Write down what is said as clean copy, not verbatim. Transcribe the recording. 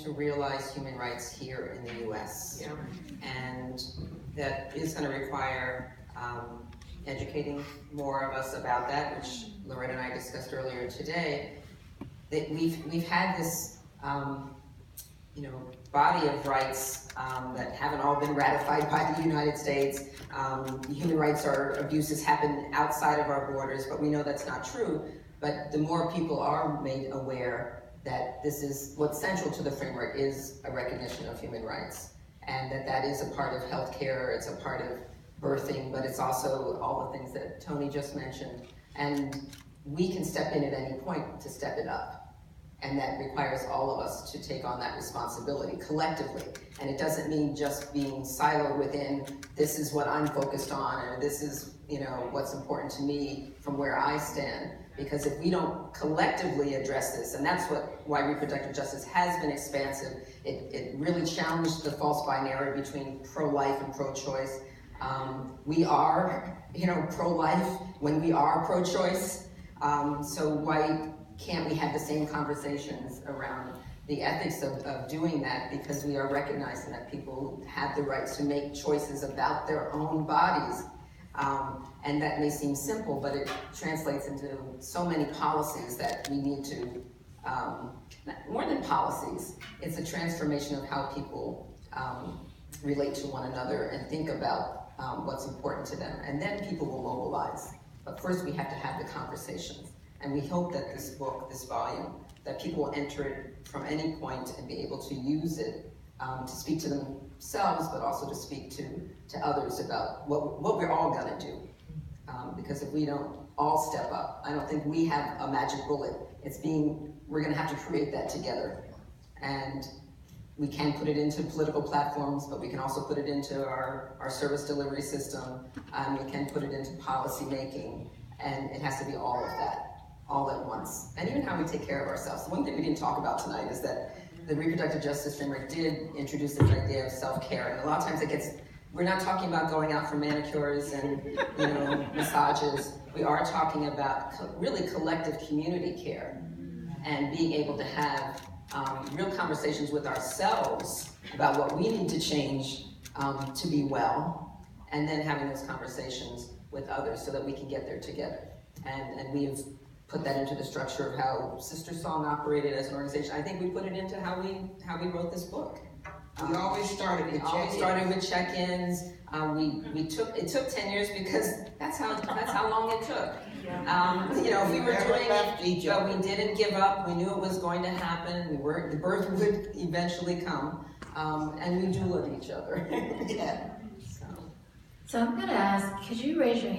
to realize human rights here in the US. Yeah. And that is going to require educating more of us about that, which Loretta and I discussed earlier today. That we've had this body of rights that haven't all been ratified by the United States. Human rights abuses happen outside of our borders, but we know that's not true. But the more people are made aware that this is what's central to the framework is a recognition of human rights, and that is a part of healthcare, it's a part of birthing, but it's also all the things that Tony just mentioned. And we can step in at any point to step it up. And that requires all of us to take on that responsibility collectively. And it doesn't mean just being siloed within, this is what I'm focused on, or this is what's important to me from where I stand. Because if we don't collectively address this, and that's why reproductive justice has been expansive, it really challenged the false binary between pro-life and pro-choice. We are, pro-life when we are pro-choice. So why can't we have the same conversations around the ethics of doing that? Because we are recognizing that people have the rights to make choices about their own bodies. And that may seem simple, but it translates into so many policies that we need to, more than policies, it's a transformation of how people relate to one another and think about what's important to them. And then people will mobilize. But first we have to have the conversations. And we hope that this book, this volume, that people will enter it from any point and be able to use it to speak to themselves, but also to speak to others about what we're all gonna do. Because if we don't all step up, I don't think we have a magic bullet. We're gonna have to create that together. And we can put it into political platforms, but we can also put it into our service delivery system. We can put it into policy making, and it has to be all of that, all at once. And even how we take care of ourselves. The one thing we didn't talk about tonight is that the reproductive justice framework did introduce this idea of self-care. And a lot of times we're not talking about going out for manicures and massages. We are talking about really collective community care and being able to have real conversations with ourselves about what we need to change to be well, and then having those conversations with others so that we can get there together. And we have put that into the structure of how Sister Song operated as an organization. I think we put it into how we wrote this book. We always started with check-ins. It took 10 years because that's how long it took. We were doing it, but we didn't give up. We knew it was going to happen. The birth would eventually come, and we do love each other. So I'm going to ask, could you raise your hand?